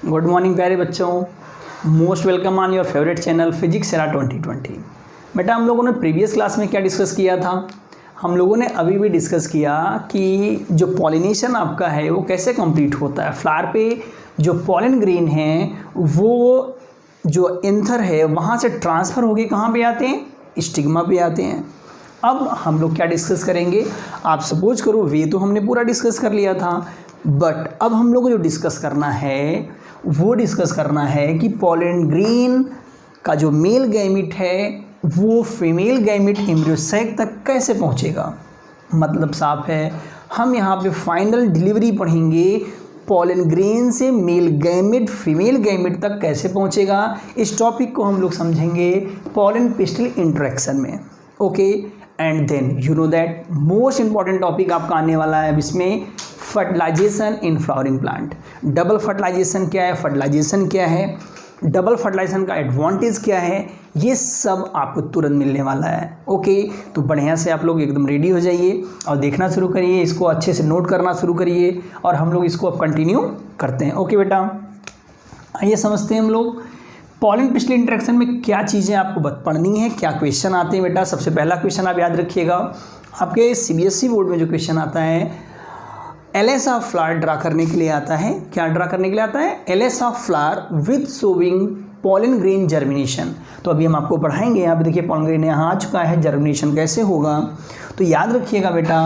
Good morning प्यारे बच्चों, most welcome on your favourite channel physics सेरा 2020। बेटा हम लोगों ने प्रीवियस क्लास में क्या डिस्कस किया था? हम लोगों ने अभी भी डिस्कस किया कि जो पॉलिनेशन आपका है वो कैसे कंप्लीट होता है। फ्लावर पे जो पॉलन ग्रेन है वो जो एंथर है वहाँ से ट्रांसफ़र होके कहाँ पे आते हैं? स्टिग्मा पे आते हैं। अब हम लोग क्या डिस्कस करेंगे? आप सपोज करो वे तो हमने पूरा डिस्कस कर लिया था, बट अब हम लोग को जो डिस्कस करना है वो डिस्कस करना है कि पॉलन ग्रेन का जो मेल गैमिट है वो फीमेल गैमिट एम्ब्रियोसैक तक कैसे पहुंचेगा। मतलब साफ है, हम यहाँ पे फाइनल डिलीवरी पढ़ेंगे पॉलन ग्रेन से मेल गैमिट फीमेल गैमिट तक कैसे पहुंचेगा। इस टॉपिक को हम लोग समझेंगे पॉलन पिस्टल इंटरेक्शन में। Okay, and then you know that most important topic आपका आने वाला है इसमें, fertilisation in flowering plant. Double fertilisation क्या है, फर्टिलाइजेशन क्या है, डबल फर्टिलाइजेशन का एडवांटेज क्या है, ये सब आपको तुरंत मिलने वाला है। ओके, तो बढ़िया से आप लोग एकदम रेडी हो जाइए और देखना शुरू करिए, इसको अच्छे से नोट करना शुरू करिए और हम लोग इसको अब कंटिन्यू करते हैं। ओके बेटा, आइए समझते हैं हम लोग पॉलन पिस्टल इंटरेक्शन में क्या चीज़ें आपको पढ़नी है, क्या क्वेश्चन आते हैं। बेटा सबसे पहला क्वेश्चन आप याद रखिएगा, आपके सीबीएसई बोर्ड में जो क्वेश्चन आता है एलएस ऑफ फ्लावर ड्रा करने के लिए आता है। क्या ड्रा करने के लिए आता है? LS of flower with showing pollen grain germination. तो अभी हम आपको पढ़ाएंगे। यहाँ पे देखिए पॉलन ग्रेन यहाँ आ चुका है, जर्मिनेशन कैसे होगा। तो याद रखिएगा बेटा,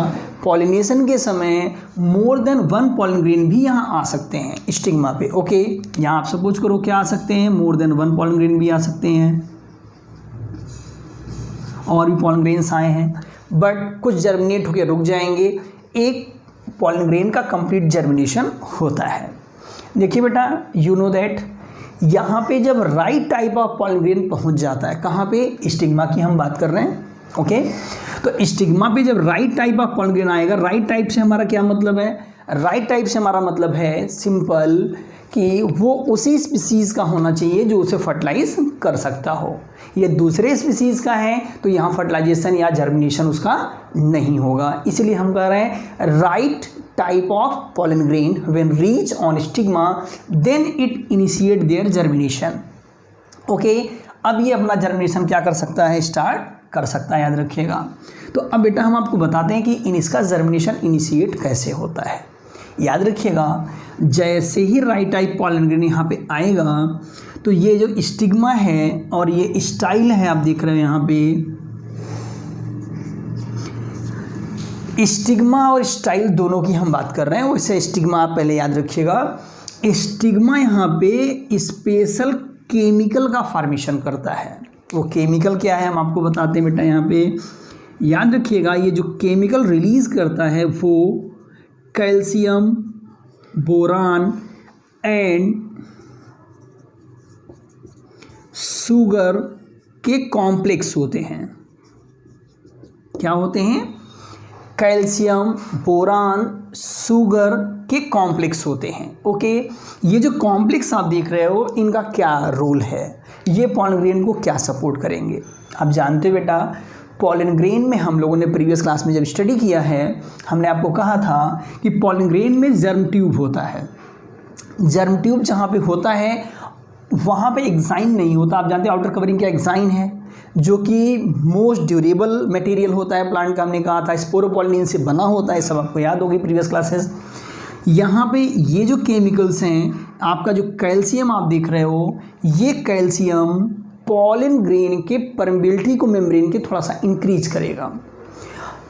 पॉलिनेशन के समय more than one pollen grain भी यहाँ आ सकते हैं स्टिग्मा पे। ओके, यहाँ आप सपोज करो क्या आ सकते हैं, more than one pollen grain भी आ सकते हैं, और भी पॉलन ग्रेन्स आए हैं, बट कुछ जर्मिनेट होकर रुक जाएंगे, एक पॉलन ग्रेन का कंप्लीट जर्मिनेशन होता है। देखिए बेटा, यू नो दैट यहाँ पे जब right type of pollen grain पहुँच जाता है, कहाँ पे? स्टिग्मा की हम बात कर रहे हैं। ओके, तो स्टिग्मा पे जब right type of pollen grain आएगा, राइट टाइप से हमारा क्या मतलब है? राइट टाइप से हमारा मतलब है सिंपल कि वो उसी स्पीसीज़ का होना चाहिए जो उसे फर्टिलाइज कर सकता हो। ये दूसरे स्पीसीज़ का है तो यहाँ फर्टिलाइजेशन या जर्मिनेशन उसका नहीं होगा। इसलिए हम कह रहे हैं right type of pollen grain when reach on stigma then it initiate their germination. Okay, अब ये अपना जर्मिनेशन क्या कर सकता है? स्टार्ट कर सकता है, याद रखिएगा। तो अब बेटा हम आपको बताते हैं कि इसका जर्मिनेशन इनिशिएट कैसे होता है। याद रखिएगा, जैसे ही राइट टाइप पॉलन ग्रेन यहाँ पे आएगा तो ये जो स्टिग्मा है और ये स्टाइल है, आप देख रहे हो यहाँ पे स्टिग्मा और स्टाइल दोनों की हम बात कर रहे हैं। वैसे स्टिग्मा आप पहले याद रखिएगा, स्टिग्मा यहाँ पे स्पेशल केमिकल का फॉर्मेशन करता है। वो केमिकल क्या है हम आपको बताते हैं बेटा। यहाँ पे याद रखिएगा, ये जो केमिकल रिलीज करता है वो कैल्शियम, बोरान एंड शुगर के कॉम्प्लेक्स होते हैं। क्या होते हैं? कैल्शियम, बोरान, शुगर के कॉम्प्लेक्स होते हैं। ओके, ये जो कॉम्प्लेक्स आप देख रहे हो इनका क्या रोल है, ये पॉलन ग्रेन को क्या सपोर्ट करेंगे? आप जानते हो बेटा, पॉलन ग्रेन में हम लोगों ने प्रीवियस क्लास में जब स्टडी किया है हमने आपको कहा था कि पॉलन ग्रेन में जर्म ट्यूब होता है। जर्म ट्यूब जहाँ पे होता है वहाँ पे एक्साइन नहीं होता। आप जानते हैं आउटर कवरिंग क्या एक्साइन है, जो कि मोस्ट ड्यूरेबल मटेरियल होता है प्लांट का। हमने कहा था स्पोरोपोलिन से बना होता है, सब आपको याद होगी प्रीवियस क्लासेस। यहाँ पे ये जो केमिकल्स हैं, आपका जो कैल्शियम आप देख रहे हो, ये कैल्शियम पॉलन ग्रेन के परमेबिलिटी को मेम्ब्रेन के थोड़ा सा इंक्रीज करेगा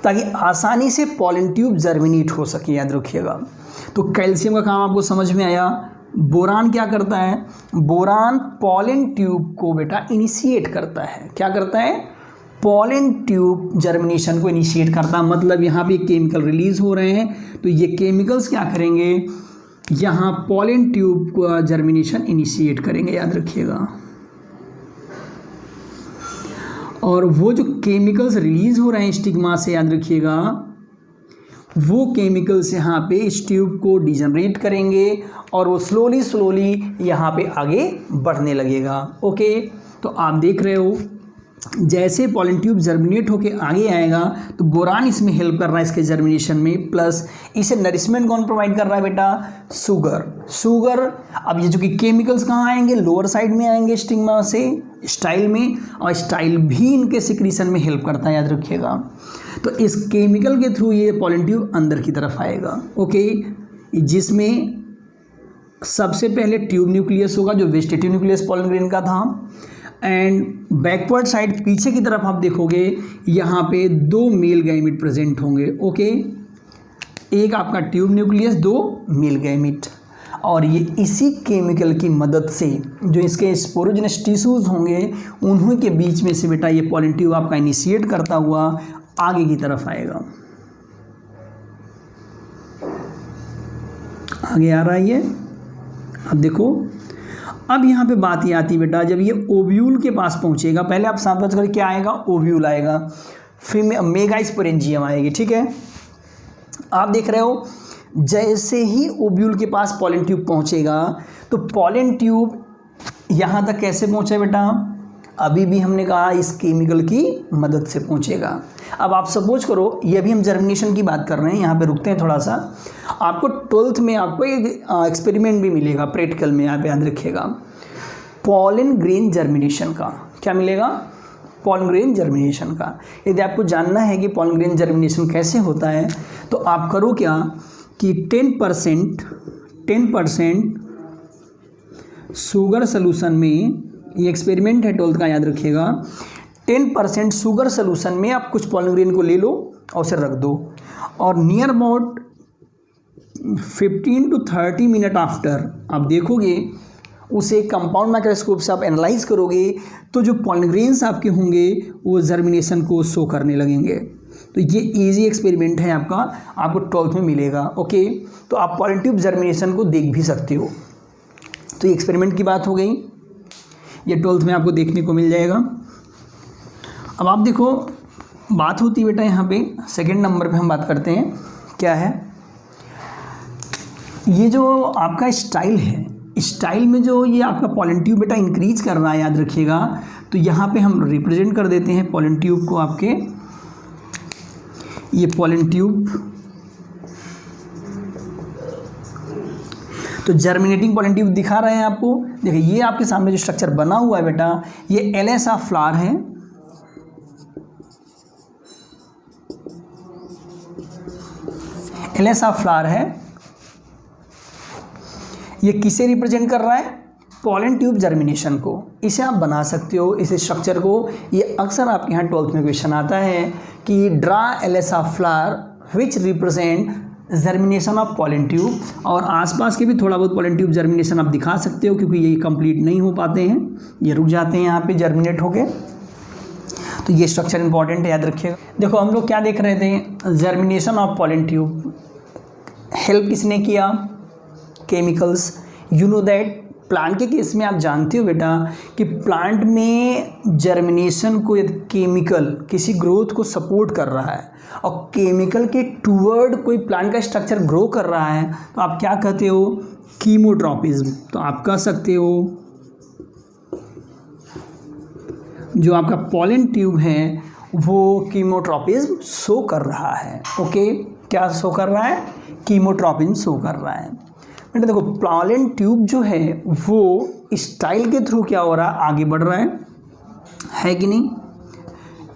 ताकि आसानी से पॉलन ट्यूब जर्मिनेट हो सके। याद रखिएगा, तो कैल्शियम का काम आपको समझ में आया। बोरान क्या करता है? बोरान पॉलन ट्यूब को बेटा इनिशिएट करता है। क्या करता है? पॉलन ट्यूब जर्मिनेशन को इनिशिएट करता है। मतलब यहाँ पे केमिकल रिलीज हो रहे हैं तो ये केमिकल्स क्या करेंगे? यहाँ पॉलन ट्यूब को जर्मिनेशन इनिशिएट करेंगे। याद रखिएगा, और वो जो केमिकल्स रिलीज हो रहे हैं स्टिग्मा से, याद रखिएगा, वो केमिकल्स यहाँ पे इस ट्यूब को डिजनरेट करेंगे और वो स्लोली यहाँ पे आगे बढ़ने लगेगा। ओके, तो आप देख रहे हो जैसे पॉलन ट्यूब जर्मिनेट होके आगे आएगा तो बोरान इसमें हेल्प कर रहा है इसके जर्मिनेशन में, प्लस इसे नरिशमेंट कौन प्रोवाइड कर रहा है बेटा, शुगर। अब ये जो कि केमिकल्स कहाँ आएंगे, लोअर साइड में आएंगे स्टिग्मा से स्टाइल में, और स्टाइल भी इनके सिक्रीशन में हेल्प करता है, याद रखिएगा। तो इस केमिकल के थ्रू ये पॉलन ट्यूब अंदर की तरफ आएगा, ओके, जिसमें सबसे पहले ट्यूब न्यूक्लियस होगा जो वेजिटेटिव न्यूक्लियस पॉलन ग्रेन का था, एंड बैकवर्ड साइड पीछे की तरफ आप देखोगे यहाँ पे 2 मेल गैमेट प्रेजेंट होंगे, ओके, एक आपका ट्यूब न्यूक्लियस, 2 मेल गैमेट, और ये इसी केमिकल की मदद से जो इसके स्पोरोजेनस टिश्यूज होंगे उन्हीं के बीच में से बेटा ये पॉलन ट्यूब आपका इनिशिएट करता हुआ आगे की तरफ आएगा। आगे आ रहा है ये, अब देखो, अब यहाँ पे बात ये आती है बेटा, जब ये ओव्यूल के पास पहुँचेगा, पहले आप समझ कर क्या आएगा, ओव्यूल आएगा, फिर मेगा स्पोरेंजियम आएगी, ठीक है। आप देख रहे हो जैसे ही ओव्यूल के पास पॉलन ट्यूब पहुँचेगा तो पॉलन ट्यूब यहाँ तक कैसे पहुँचे बेटा, अभी भी हमने कहा इस केमिकल की मदद से पहुँचेगा। अब आप सपोज करो, ये अभी हम जर्मिनेशन की बात कर रहे हैं, यहाँ पे रुकते हैं थोड़ा सा। आपको 12th में आपको एक एक्सपेरिमेंट भी मिलेगा प्रैक्टिकल में, यहाँ पे याद रखिएगा, पॉलन ग्रेन जर्मिनेशन का। क्या मिलेगा, पॉलन ग्रेन जर्मिनेशन का। यदि आपको जानना है कि पॉलन ग्रेन जर्मिनेशन कैसे होता है तो आप करो क्या कि 10% शुगर सोल्यूशन में, ये एक्सपेरिमेंट है 12th का, याद रखिएगा, 10% शुगर सोल्यूशन में आप कुछ पॉलन ग्रेन को ले लो और उसे रख दो, और near about 15 to 30 minute after आप देखोगे उसे कंपाउंड माइक्रोस्कोप से आप एनालाइज करोगे तो जो पॉलन ग्रेन्स आपके होंगे वो जर्मिनेशन को शो करने लगेंगे। तो ये इजी एक्सपेरिमेंट है आपका, आपको 12th में मिलेगा, ओके। तो आप पॉलन ट्यूब जर्मिनेशन को देख भी सकते हो। तो ये एक्सपेरिमेंट की बात हो गई, ये 12th में आपको देखने को मिल जाएगा। अब आप देखो, बात होती है बेटा यहाँ पे सेकंड नंबर पे हम बात करते हैं, क्या है, ये जो आपका स्टाइल है, स्टाइल में जो ये आपका पॉलन ट्यूब बेटा इंक्रीज कर रहा है, याद रखिएगा। तो यहाँ पे हम रिप्रेजेंट कर देते हैं पॉलन ट्यूब को आपके, ये पॉलन ट्यूब, तो जर्मिनेटिंग पॉलन ट्यूब दिखा रहे हैं आपको। देखिए ये आपके सामने जो स्ट्रक्चर बना हुआ है बेटा, ये एलएस ऑफ फ्लावर है, एलएस ऑफ फ्लावर है। ये किसे रिप्रेजेंट कर रहा है, पॉलन ट्यूब जर्मिनेशन को। इसे आप बना सकते हो, इस स्ट्रक्चर को। ये अक्सर आपके यहाँ 12th में क्वेश्चन आता है कि draw LS of flower which represent germination of pollen tube, और आसपास के भी थोड़ा बहुत पॉलन ट्यूब जर्मिनेशन आप दिखा सकते हो, क्योंकि ये कंप्लीट नहीं हो पाते हैं, ये रुक जाते हैं यहाँ पे जर्मिनेट होके। तो ये स्ट्रक्चर इंपॉर्टेंट है, याद रखिएगा। देखो हम लोग क्या देख रहे थे, germination of pollen tube, help किसने किया, chemicals. You know that plant के केस में आप जानते हो बेटा कि प्लांट में जर्मिनेशन को यदि केमिकल किसी ग्रोथ को सपोर्ट कर रहा है और केमिकल के टूवर्ड कोई प्लांट का स्ट्रक्चर ग्रो कर रहा है तो आप क्या कहते हो, कीमोट्रॉपिज्म। तो आप कह सकते हो जो आपका पॉलन ट्यूब है वो कीमोट्रॉपिज्म शो कर रहा है, ओके। क्या शो कर रहा है, कीमोट्रॉपिज्म शो कर रहा है बेटा। देखो पॉलन ट्यूब जो है वो स्टाइल के थ्रू क्या हो रहा है, आगे बढ़ रहा है कि नहीं,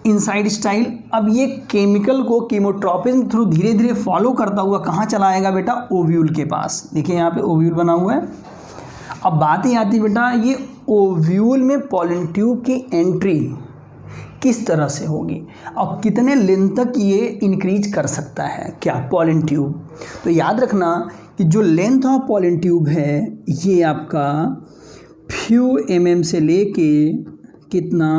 इनसाइड स्टाइल। अब ये केमिकल को कीमोट्रॉपिज्म थ्रू धीरे धीरे फॉलो करता हुआ कहाँ चला आएगा बेटा, ओव्यूल के पास। देखिए यहाँ पे ओव्यूल बना हुआ है। अब बात ही आती बेटा ये ओव्यूल में पॉलन ट्यूब की एंट्री किस तरह से होगी और कितने लेंथ तक ये इंक्रीज कर सकता है, क्या, पॉलन ट्यूब। तो याद रखना कि जो लेंथ ऑफ पॉलन ट्यूब है ये आपका फ्यू mm से लेके कितना,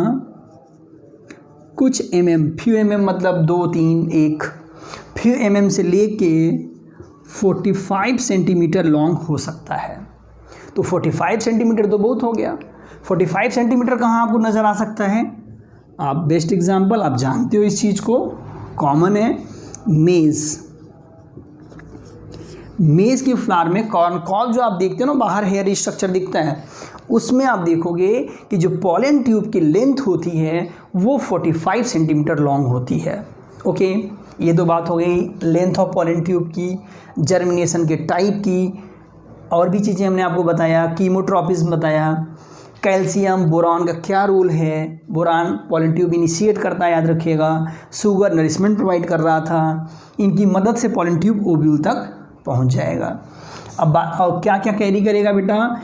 कुछ mm, फ्यू mm मतलब 2, 3, 1, फ्यू mm से लेके 45 सेंटीमीटर लॉन्ग हो सकता है। तो 45 सेंटीमीटर तो बहुत हो गया। 45 सेंटीमीटर कहाँ आपको नज़र आ सकता है, आप बेस्ट एग्जांपल आप जानते हो इस चीज़ को, कॉमन है मेज़। मेज़ की फ्लावर में कॉर्नकॉल जो आप देखते हो ना, बाहर हेयर स्ट्रक्चर दिखता है, उसमें आप देखोगे कि जो पॉलन ट्यूब की लेंथ होती है वो 45 सेंटीमीटर लॉन्ग होती है। ओके, ये तो बात हो गई लेंथ ऑफ पॉलन ट्यूब की, जर्मिनेशन के टाइप की, और भी चीज़ें हमने आपको बताया, कीमोट्रॉपिज्म बताया, कैल्शियम बोरान का क्या रोल है, बोरान पॉलन ट्यूब इनिशिएट करता है, याद रखिएगा, शुगर नरिशमेंट प्रोवाइड कर रहा था, इनकी मदद से पॉलन ट्यूब ओव्यूल तक पहुंच जाएगा। अब बात और क्या क्या कैरी करेगा बेटा,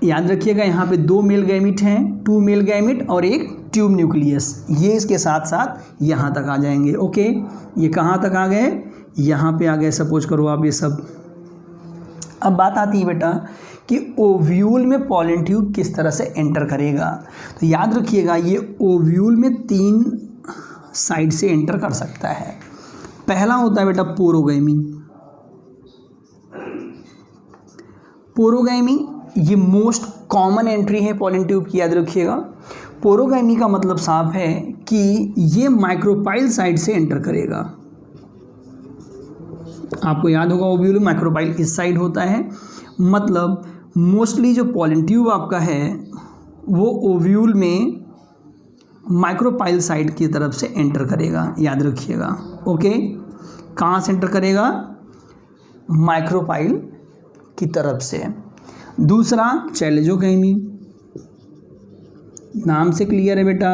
याद रखिएगा यहाँ पे 2 मेल गैमिट हैं, 2 मेल गैमिट और एक ट्यूब न्यूक्लियस, ये इसके साथ साथ यहाँ तक आ जाएंगे। ओके, ये कहाँ तक आ गए, यहाँ पे आ गए, सपोज करो आप ये सब। अब बात आती है बेटा कि ओव्यूल में पॉलन ट्यूब किस तरह से एंटर करेगा। तो याद रखिएगा ये ओव्यूल में 3 साइड से एंटर कर सकता है। पहला होता है बेटा पोरोगैमी। पोरोगैमी ये मोस्ट कॉमन एंट्री है पॉलन ट्यूब की, याद रखिएगा। पोरोगैमी का मतलब साफ है कि ये माइक्रोपाइल साइड से एंटर करेगा। आपको याद होगा ओव्यूल माइक्रोपाइल इस साइड होता है, मतलब मोस्टली जो पॉलन ट्यूब आपका है वो ओव्यूल में माइक्रोपाइल साइड की तरफ से एंटर करेगा, याद रखिएगा। ओके, कहाँ से एंटर करेगा, माइक्रोपाइल की तरफ से। दूसरा चैलेंजोगैमी, नाम से क्लियर है बेटा।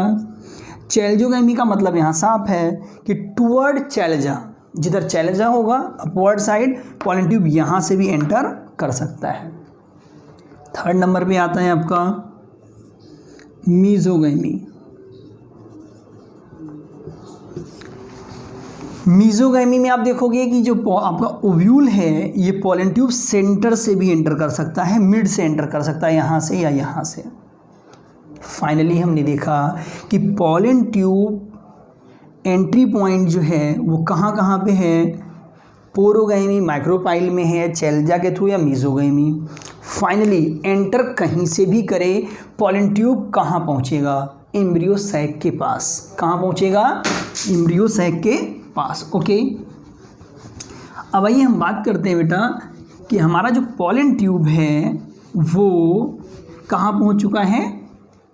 चैलेंजोगैमी का मतलब यहाँ साफ है कि टुवर्ड चैलेंजा, जिधर चैलेंजा होगा अपवर्ड साइड पॉलन ट्यूब यहाँ से भी एंटर कर सकता है। थर्ड नंबर पे आता है आपका मीजोगैमी। मीजोगैमी में आप देखोगे कि जो आपका ओव्यूल है ये पॉलन ट्यूब सेंटर से भी एंटर कर सकता है, मिड से एंटर कर सकता है, यहाँ से या यहाँ से। फाइनली हमने देखा कि पॉलन ट्यूब एंट्री पॉइंट जो है वो कहाँ कहाँ पे है, पोरोगैमी माइक्रोपाइल में है, चैलेंजा के थ्रू या मीजोगैमी। फाइनली एंटर कहीं से भी करे, पॉलन ट्यूब कहाँ पहुँचेगा, एम्ब्रियो सैक के पास। कहाँ पहुँचेगा, एम्ब्रियो सैक के पास। ओके, अब आइए हम बात करते हैं बेटा कि हमारा जो पॉलन ट्यूब है वो कहाँ पहुँच चुका है,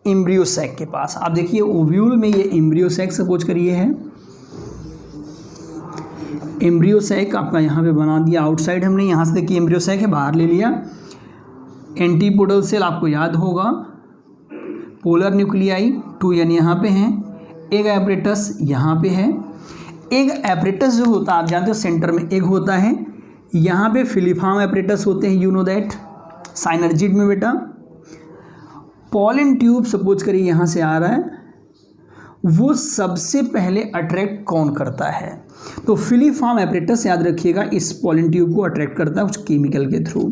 एम्ब्रियो सैक के पास। आप देखिए ओव्यूल में ये एम्ब्रियो सैक सपोज करिए है, एम्ब्रियो सैक आपका यहाँ पे बना दिया आउटसाइड हमने, यहाँ से देखिए एम्ब्रियो सैक है, बाहर ले लिया। एंटीपोडल सेल आपको याद होगा, पोलर न्यूक्लियाई 2 यानी यहाँ पे हैं, एग एपरेटस यहाँ पे है। एग एपरेटस जो होता है आप जानते हो सेंटर में एग होता है, यहाँ पे फिलीफॉर्म एपरेटस होते हैं, यू नो दैट। साइनर्जिड में बेटा पॉलन ट्यूब सपोज करिए यहाँ से आ रहा है, वो सबसे पहले अट्रैक्ट कौन करता है, तो फिलीफॉर्म एपरेटस याद रखिएगा इस पॉलन ट्यूब को अट्रैक्ट करता है उस केमिकल के थ्रू।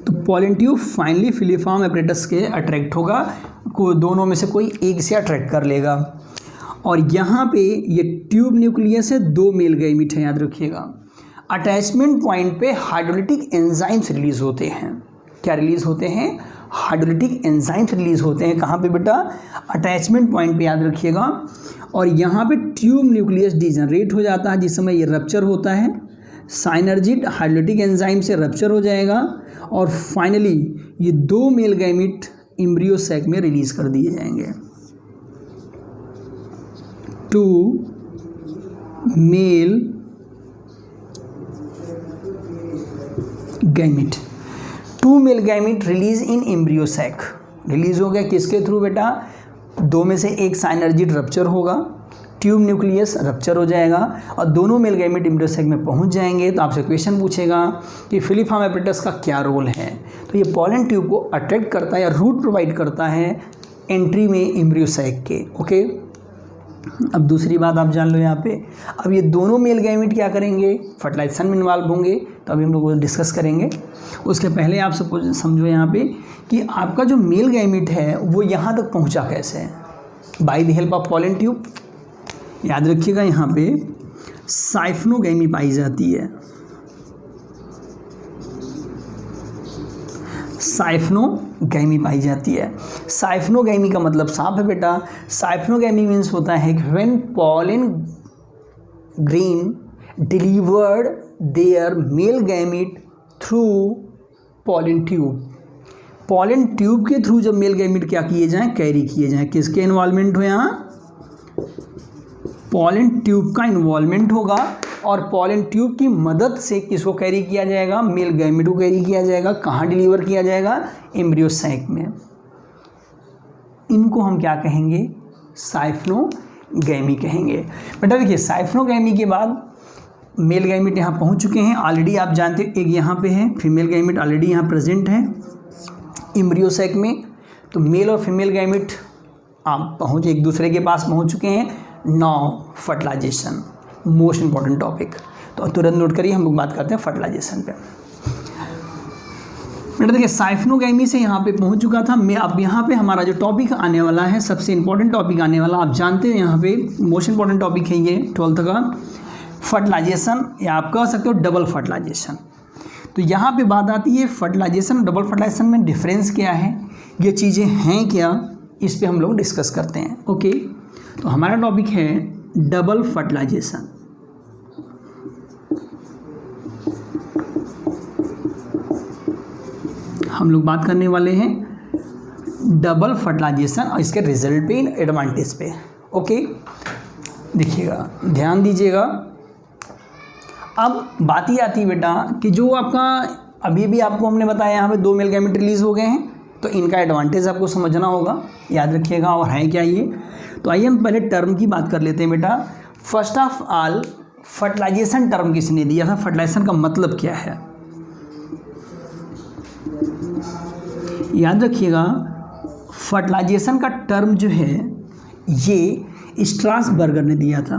तो pollen tube finally filiform apparatus के अट्रैक्ट होगा, को दोनों में से कोई एक से अट्रैक्ट कर लेगा। और यहाँ पे ये ट्यूब न्यूक्लियस है, 2 मेल गैमिट है, याद रखिएगा। अटैचमेंट पॉइंट पे हाइड्रोलिटिक एंजाइम्स रिलीज होते हैं। क्या रिलीज होते हैं, हाइड्रोलिटिक एंजाइम्स रिलीज होते हैं। कहाँ पे बेटा, अटैचमेंट पॉइंट पे, याद रखिएगा। और यहाँ पे ट्यूब न्यूक्लियस डिजनरेट हो जाता है, जिस समय ये रप्चर होता है, साइनर्जिड हाइड्रोलिटिक एंजाइम से रप्चर हो जाएगा और फाइनली ये 2 मेल गैमिट एम्ब्रियो सैक में रिलीज कर दिए जाएंगे। 2 male gamete, 2 male gamete release in embryo sac. Release हो गया किसके थ्रू बेटा, 2 में से एक साइनर्जिड रप्चर होगा, ट्यूब न्यूक्लियस रप्चर हो जाएगा और दोनों मेल गैमिट एम्ब्रियो सैक में पहुंच जाएंगे। तो आपसे क्वेश्चन पूछेगा कि फिलीफॉर्म एपरेटस का क्या रोल है, तो ये पॉलन ट्यूब को अट्रैक्ट करता है या रूट प्रोवाइड करता है एंट्री में एम्ब्रियो सैक के। ओके, अब दूसरी बात आप जान लो यहाँ पे, अब ये दोनों मेल गैमिट क्या करेंगे, फर्टिलाइजेशन में इन्वॉल्व होंगे, तो अभी हम लोग डिस्कस करेंगे। उसके पहले आप सपोज समझो यहाँ पे कि आपका जो मेल गैमिट है वो यहाँ तक पहुँचा कैसे है, by the help of pollen tube. याद रखिएगा यहाँ पे साइफनोगैमी पाई जाती है, साइफनोगैमी पाई जाती है। साइफनोगैमी का मतलब साफ है बेटा, साइफनोगैमी मीन्स होता है कि when pollen grain delivered there male gamete through pollen tube, pollen tube के थ्रू जब मेल गैमेट क्या किए जाएं, कैरी किए जाएं, किसके इन्वॉल्वमेंट हो यहाँ, पॉलन ट्यूब का इन्वॉल्वमेंट होगा और पॉलन ट्यूब की मदद से किसको कैरी किया जाएगा, मेल गैमेट को कैरी किया जाएगा। कहाँ डिलीवर किया जाएगा, एम्ब्रियो सैक में। इनको हम क्या कहेंगे, साइफनोगैमी कहेंगे। बेटा देखिए साइफनोगैमी के बाद मेल गैमेट यहाँ पहुँच चुके हैं ऑलरेडी, आप जानते हो एक यहाँ पे है, फीमेल गैमेट ऑलरेडी यहाँ प्रेजेंट है एम्ब्रियो सैक में। तो मेल और फीमेल गैमेट आप एक दूसरे के पास पहुँच चुके हैं। Now fertilization, most important topic, तो तुरंत नोट करिए, हम लोग बात करते हैं फर्टिलाइजेशन पे। बेटा देखिए साइफनोगैमी से यहाँ पे पहुँच चुका था मैं। अब यहाँ पे हमारा जो टॉपिक आने वाला है, सबसे इंपॉर्टेंट टॉपिक आने वाला, आप जानते हैं यहाँ पे मोस्ट इंपॉर्टेंट टॉपिक है ये 12th का, फर्टिलाइजेशन, या आप कह सकते हो डबल फर्टिलाइजेशन। तो यहाँ पे बात आती है फर्टिलाइजेशन, डबल फर्टिलाइजेशन में डिफरेंस क्या है, ये चीज़ें हैं क्या, इस पे हम लोग डिस्कस करते हैं। ओके, तो हमारा टॉपिक है डबल फर्टिलाइजेशन। हम लोग बात करने वाले हैं डबल फर्टिलाइजेशन और इसके रिजल्ट पे, एडवांटेज पे। ओके, देखिएगा, ध्यान दीजिएगा। अब बात ही आती है बेटा कि जो आपका अभी भी आपको हमने बताया यहाँ पे 2 मेल गैमेट रिलीज हो गए हैं, तो इनका एडवांटेज आपको समझना होगा, याद रखिएगा। और है क्या ये, तो आइए हम पहले टर्म की बात कर लेते हैं बेटा। First of all fertilization term किसने दिया था, फर्टिलाइजेशन का मतलब क्या है, याद रखिएगा। फर्टिलाइजेशन का टर्म जो है ये स्ट्रासबर्गर ने दिया था।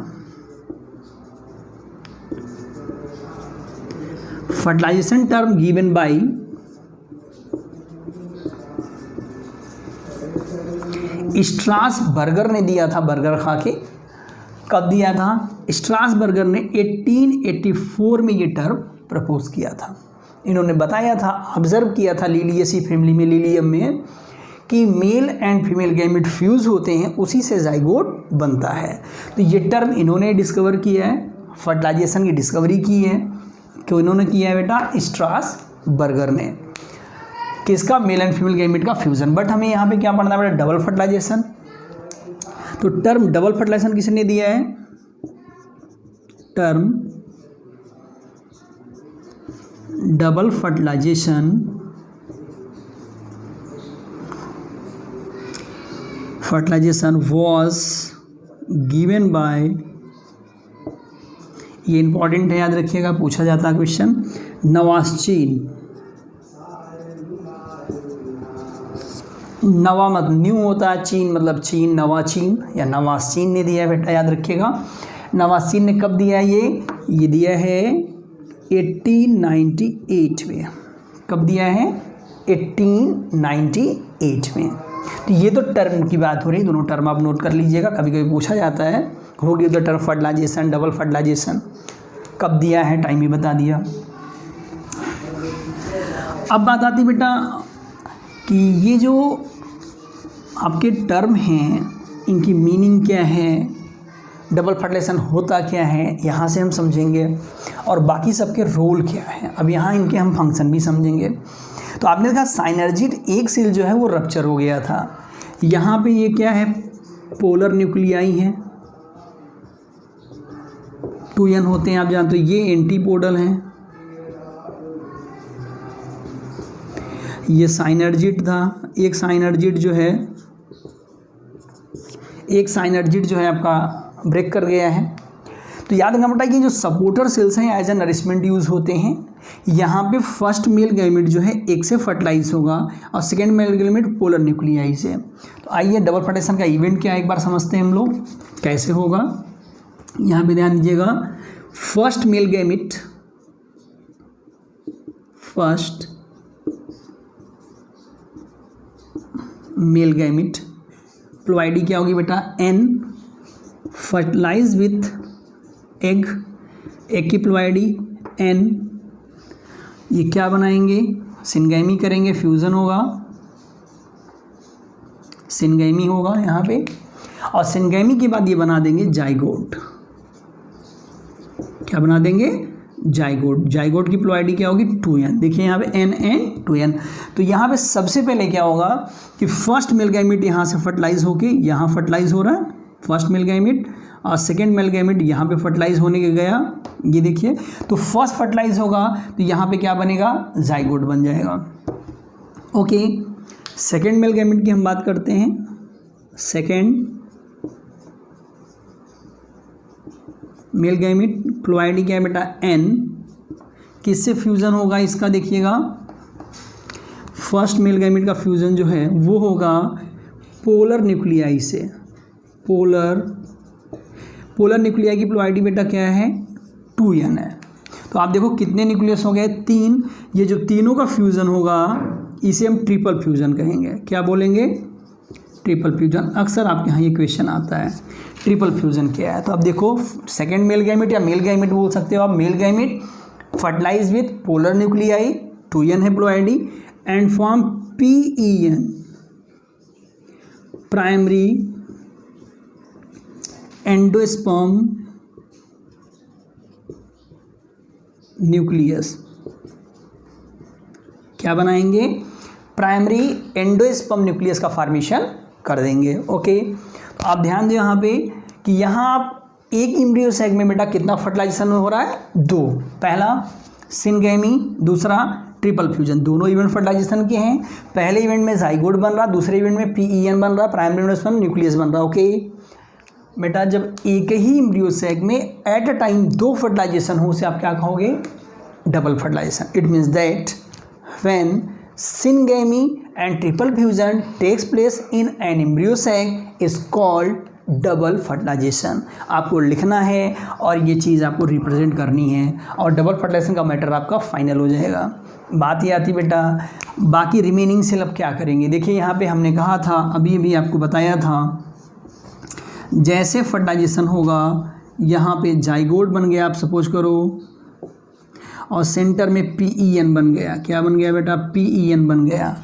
Fertilization term given by Strasburger ने दिया था, बर्गर खा के। कब दिया था, स्ट्रासबर्गर ने 1884 में ये टर्म प्रपोज किया था। इन्होंने बताया था, ऑब्जर्व किया था लिलियेसी फैमिली में, लिलियम में, कि mail and female gamete fuse होते हैं, उसी से जाइगोट बनता है। तो ये टर्म इन्होंने डिस्कवर किया है, फर्टिलाइजेशन की डिस्कवरी की है, क्यों इन्होंने किया है बेटा, स्ट्रासबर्गर ने। किसका, मेल एंड फीमेल गैमेट का फ्यूज़न। बट हमें यहाँ पे क्या पढ़ना है बेटा, डबल फर्टिलाइजेशन। तो टर्म डबल फर्टिलाइजेशन किसने दिया है, term double fertilization was given by, ये इंपॉर्टेंट है, याद रखिएगा, पूछा जाता है क्वेश्चन, नवास्चीन। नवा मतलब न्यू होता है, चीन मतलब चीन, नवाचीन या नवास्चीन ने दिया है बेटा, याद रखिएगा। नवास्चीन ने कब दिया है ये दिया है 1898 में। कब दिया है, 1898 में। तो ये तो टर्म की बात हो रही है, दोनों टर्म आप नोट कर लीजिएगा, कभी कभी पूछा जाता है, होगी तो टर्म फर्टिलाइजेशन, डबल फर्टिलाइजेशन कब दिया है, टाइम ही बता दिया। अब बात आती बेटा कि ये जो आपके टर्म हैं, इनकी मीनिंग क्या है, डबल फर्टिलाइजेशन होता क्या है, यहाँ से हम समझेंगे, और बाकी सबके रोल क्या है। अब यहाँ इनके हम फंक्शन भी समझेंगे। तो आपने देखा साइनर्जिड एक सेल जो है वो रप्चर हो गया था। यहाँ पे ये क्या है, पोलर न्यूक्लियाई हैं, 2n होते हैं, आप जानते हो। ये एंटीपोडल हैं, ये साइनर्जिड था। एक साइनर्जिड जो है आपका ब्रेक कर गया है। तो याद रखना बेटा कि जो सपोर्टर सेल्स हैं एज ए नरिशमेंट यूज़ होते हैं। यहाँ पे फर्स्ट मेल गैमेट जो है एक से फर्टिलाइज होगा और second male gamete polar nuclei से। तो आइए डबल फर्टिलाइजेशन का इवेंट क्या है एक बार समझते हैं हम लोग, कैसे होगा। यहाँ पे ध्यान दीजिएगा, फर्स्ट मेल गैमेट प्लोइडी क्या होगी बेटा, एन, फर्टिलाइज विथ एग की प्लोइडी एन, ये क्या बनाएंगे, सिनगैमी करेंगे, फ्यूज़न होगा, सिनगैमी होगा यहाँ पे, और सिनगैमी के बाद ये बना देंगे जाइगोट। क्या बना देंगे, जाइगोट, जाइगोट की प्लॉइडी क्या होगी 2n। देखिए यहाँ पे n एंड 2n। तो यहाँ पे सबसे पहले क्या होगा कि फर्स्ट मेल गैमेट यहाँ से फर्टिलाइज होके यहाँ फर्टिलाइज हो रहा है, फर्स्ट मेल गैमेट, और सेकेंड मेल गैमेट यहाँ पे फर्टिलाइज होने के गया, ये देखिए। तो फर्स्ट फर्टिलाइज होगा तो यहाँ पे क्या बनेगा, जाइगोट बन जाएगा। ओके, सेकेंड मेल गैमेट की हम बात करते हैं। सेकेंड मेल गैमेट प्लॉइडी क्या है बेटा n, किससे फ्यूज़न होगा इसका देखिएगा, फर्स्ट मेल गैमेट का फ्यूज़न जो है वो होगा पोलर न्यूक्लियाई से। पोलर न्यूक्लियाई की प्लॉइडी बेटा क्या है 2n है। तो आप देखो कितने न्यूक्लियस हो गए 3। ये जो तीनों का फ्यूज़न होगा इसे हम ट्रिपल फ्यूज़न कहेंगे। क्या बोलेंगे, ट्रिपल फ्यूज़न। अक्सर आपके यहाँ ये क्वेश्चन आता है ट्रिपल फ्यूज़न क्या है। तो अब देखो सेकेंड मेल गैमेट या मेल गैमेट बोल सकते हो आप, male gamete fertilize with polar nuclei 2n है ploidy and form PEN primary endosperm nucleus. क्या बनाएंगे, प्राइमरी एंडोस्पर्म न्यूक्लियस का फॉर्मेशन कर देंगे। ओके, तो आप ध्यान दें यहाँ पे कि यहाँ आप एक एम्ब्रियो सैक में बेटा कितना फर्टिलाइजेशन हो रहा है 2, पहला सिनगैमी, दूसरा ट्रिपल फ्यूजन। दोनों इवेंट फर्टिलाइजेशन के हैं। पहले इवेंट में जाइगोट बन रहा, दूसरे इवेंट में PEN बन रहा, प्राइमरी एंडोस्पर्म न्यूक्लियस बन रहा। ओके बेटा, जब एक ही एम्ब्रियो सैक में एट अ टाइम 2 फर्टिलाइजेशन हो उसे आप क्या कहोगे, double fertilization. It means that when syngamy and triple fusion takes place in an embryo sac is called double fertilization. आपको लिखना है और ये चीज़ आपको रिप्रेजेंट करनी है और डबल फर्टिलाइजेशन का मैटर आपका फाइनल हो जाएगा। बात ये आती बेटा बाकी रिमेनिंग सेल अब क्या करेंगे। देखिए यहाँ पे हमने कहा था, अभी आपको बताया था, जैसे फर्टिलाइजेशन होगा यहाँ पे जाइगोट बन गया, आप सपोज करो, और सेंटर में PEN बन गया। क्या बन गया बेटा, PEN बन गया।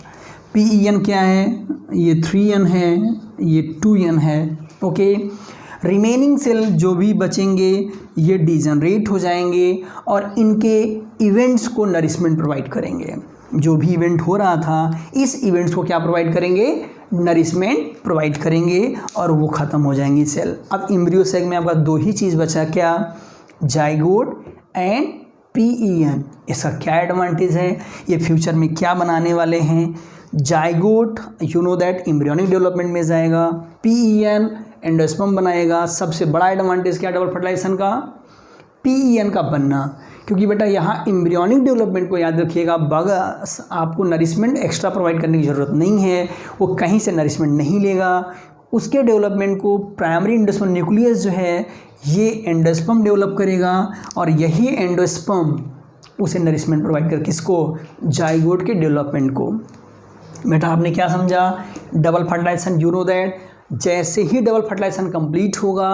PEN क्या है, ये 3n है, ये 2n है। ओके, रिमेनिंग सेल जो भी बचेंगे ये डिजनरेट हो जाएंगे और इनके इवेंट्स को नरिशमेंट प्रोवाइड करेंगे। जो भी इवेंट हो रहा था इस इवेंट्स को क्या प्रोवाइड करेंगे, नरिशमेंट प्रोवाइड करेंगे और वो ख़त्म हो जाएंगी सेल। अब एम्ब्रियो सेग में आपका 2 ही चीज़ बचा, क्या, जाइगोट एंड PEN। इसका क्या एडवांटेज है, ये फ्यूचर में क्या बनाने वाले हैं। Zygote you know that embryonic development में जाएगा, PEN एंडोस्पर्म बनाएगा। सबसे बड़ा एडवांटेज क्या डबल फर्टिलाइजेशन का, PEN का बनना, क्योंकि बेटा यहाँ एम्ब्रियोनिक डेवलपमेंट को याद रखिएगा, बस आपको नरिशमेंट एक्स्ट्रा प्रोवाइड करने की ज़रूरत नहीं है, वो कहीं से नरिशमेंट नहीं लेगा। उसके डेवलपमेंट को प्राइमरी एंडोस्पर्म न्यूक्लियस जो है ये एंडोस्पर्म डेवलप करेगा और यही एंडोस्पर्म उसे नरिशमेंट प्रोवाइड कर किसको, जाइगोट के डेवलपमेंट को। बेटा आपने क्या समझा, double fertilization you know that जैसे ही डबल फर्टिलाइजेशन कंप्लीट होगा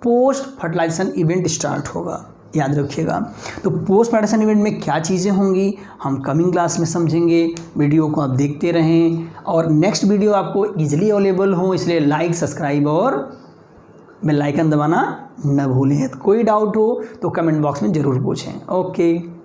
पोस्ट फर्टिलाइजेशन इवेंट स्टार्ट होगा, याद रखिएगा। तो पोस्ट फर्टिलाइजेशन इवेंट में क्या चीज़ें होंगी हम कमिंग क्लास में समझेंगे। वीडियो को आप देखते रहें और नेक्स्ट वीडियो आपको इजीली अवेलेबल हो, इसलिए लाइक, सब्सक्राइब और बेल आइकन दबाना न भूलें। कोई डाउट हो तो कमेंट बॉक्स में ज़रूर पूछें। ओके।